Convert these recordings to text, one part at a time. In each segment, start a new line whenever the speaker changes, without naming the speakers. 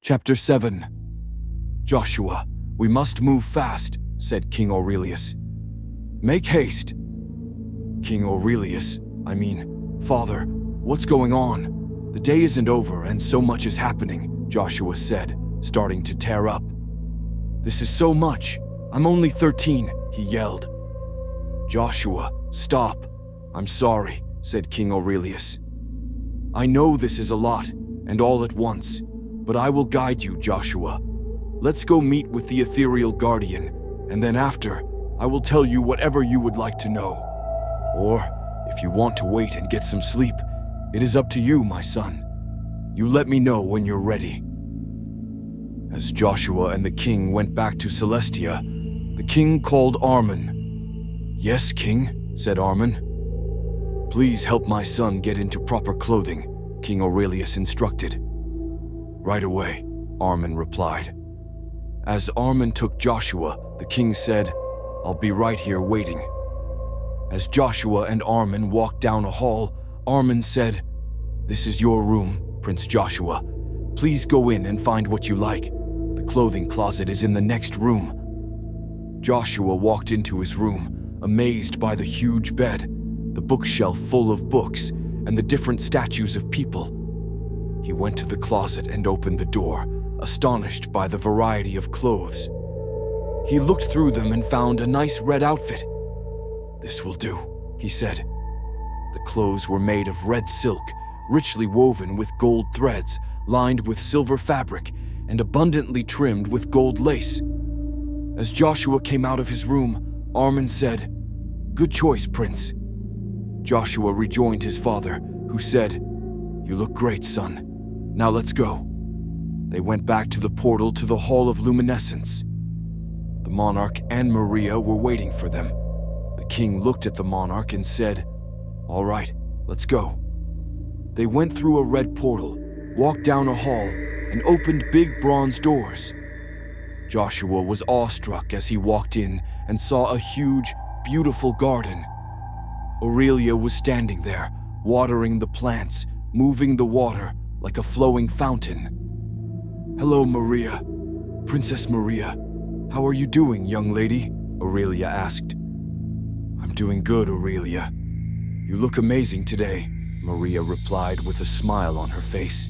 Chapter 7. Joshua, we must move fast, said King Aurelius. Make haste. King Aurelius, Father, what's going on? The day isn't over and so much is happening, Joshua said, starting to tear up. This is so much. I'm only 13, he yelled. Joshua, stop. I'm sorry, said King Aurelius. I know this is a lot, and all at once, but I will guide you, Joshua. Let's go meet with the ethereal guardian, and then after, I will tell you whatever you would like to know. Or, if you want to wait and get some sleep, it is up to you, my son. You let me know when you're ready. As Joshua and the king went back to Celestia, the king called Armin. Yes, king, said Armin. Please help my son get into proper clothing, King Aurelius instructed. Right away, Armin replied. As Armin took Joshua, the king said, I'll be right here waiting. As Joshua and Armin walked down a hall, Armin said, This is your room, Prince Joshua. Please go in and find what you like. The clothing closet is in the next room. Joshua walked into his room, amazed by the huge bed, the bookshelf full of books, and the different statues of people. He went to the closet and opened the door, astonished by the variety of clothes. He looked through them and found a nice red outfit. This will do, he said. The clothes were made of red silk, richly woven with gold threads, lined with silver fabric, and abundantly trimmed with gold lace. As Joshua came out of his room, Armin said, Good choice, Prince. Joshua rejoined his father, who said, You look great, son. Now let's go. They went back to the portal to the Hall of Luminescence. The monarch and Maria were waiting for them. The king looked at the monarch and said, All right, let's go. They went through a red portal, walked down a hall, and opened big bronze doors. Joshua was awestruck as he walked in and saw a huge, beautiful garden. Aurelia was standing there, watering the plants, moving the water like a flowing fountain. Hello, Maria. Princess Maria. How are you doing, young lady? Aurelia asked. I'm doing good, Aurelia. You look amazing today, Maria replied with a smile on her face.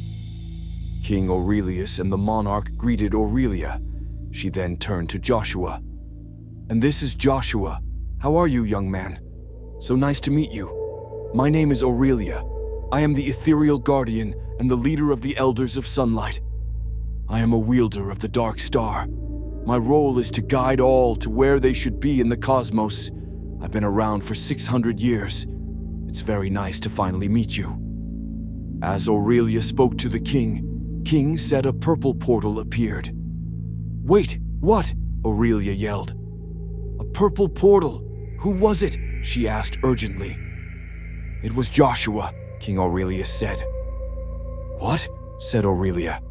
King Aurelius and the monarch greeted Aurelia. She then turned to Joshua. And this is Joshua. How are you, young man? So nice to meet you. My name is Aurelia. I am the ethereal guardian and the leader of the Elders of Sunlight. I am a wielder of the dark star. My role is to guide all to where they should be in the cosmos. I've been around for 600 years. It's very nice to finally meet you. As Aurelia spoke to the king said a purple portal appeared. Wait, what? Aurelia yelled. A purple portal? Who was it? She asked urgently. It was Joshua, King Aurelius said. What? Said Aurelia.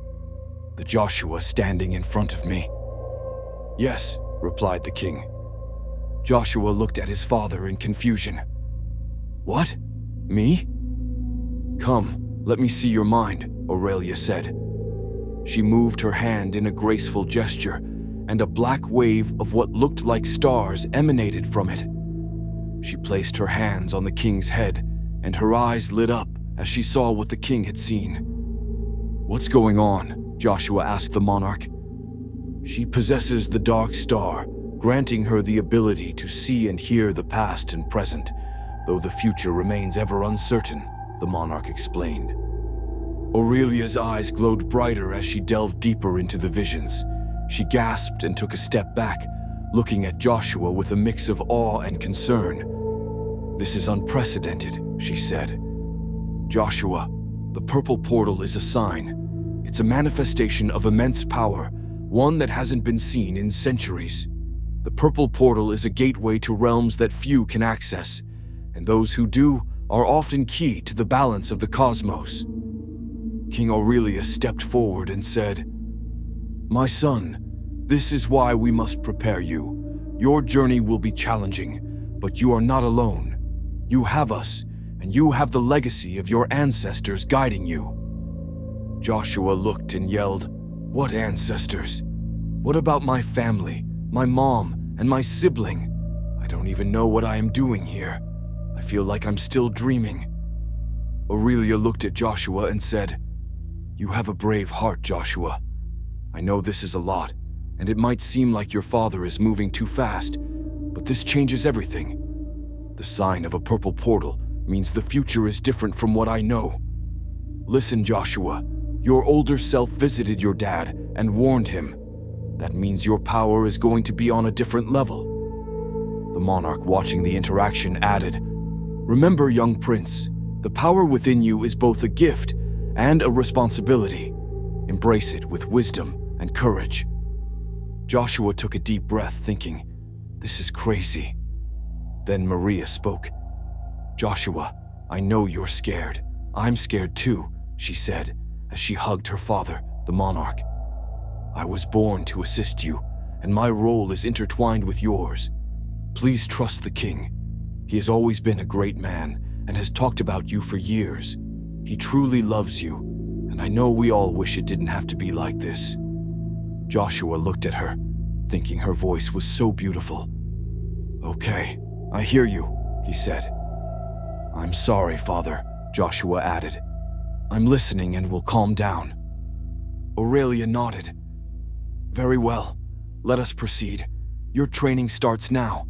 The Joshua standing in front of me. Yes, replied the king. Joshua looked at his father in confusion. What? Me? Come, let me see your mind, Aurelia said. She moved her hand in a graceful gesture, and a black wave of what looked like stars emanated from it. She placed her hands on the king's head, and her eyes lit up as she saw what the king had seen. What's going on? Joshua asked the monarch. She possesses the dark star, granting her the ability to see and hear the past and present, though the future remains ever uncertain, the monarch explained. Aurelia's eyes glowed brighter as she delved deeper into the visions. She gasped and took a step back, looking at Joshua with a mix of awe and concern. This is unprecedented, she said. Joshua, the purple portal is a sign. It's a manifestation of immense power, one that hasn't been seen in centuries. The purple portal is a gateway to realms that few can access, and those who do are often key to the balance of the cosmos. King Aurelius stepped forward and said, My son, this is why we must prepare you. Your journey will be challenging, but you are not alone. You have us, and you have the legacy of your ancestors guiding you. Joshua looked and yelled, What ancestors? What about my family, my mom, and my sibling? I don't even know what I am doing here. I feel like I'm still dreaming. Aurelia looked at Joshua and said, "You have a brave heart, Joshua. I know this is a lot, and it might seem like your father is moving too fast, but this changes everything. The sign of a purple portal means the future is different from what I know. Listen, Joshua, your older self visited your dad and warned him. That means your power is going to be on a different level." The monarch, watching the interaction, added, "Remember, young prince, the power within you is both a gift and a responsibility. Embrace it with wisdom and courage." Joshua took a deep breath, thinking, "This is crazy." Then Maria spoke. "Joshua, I know you're scared. I'm scared too," she said, as she hugged her father, the monarch. "I was born to assist you, and my role is intertwined with yours. Please trust the king. He has always been a great man and has talked about you for years. He truly loves you, and I know we all wish it didn't have to be like this." Joshua looked at her, thinking her voice was so beautiful. "Okay, I hear you," he said. "I'm sorry, father," Joshua added. "I'm listening and will calm down." Aurelia nodded. "Very well, let us proceed. Your training starts now."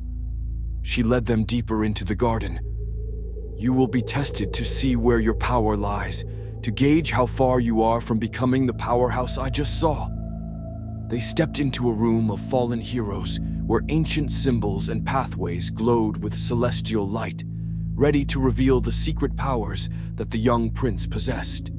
She led them deeper into the garden. "You will be tested to see where your power lies, to gauge how far you are from becoming the powerhouse I just saw." They stepped into a room of fallen heroes where ancient symbols and pathways glowed with celestial light, ready to reveal the secret powers that the young prince possessed.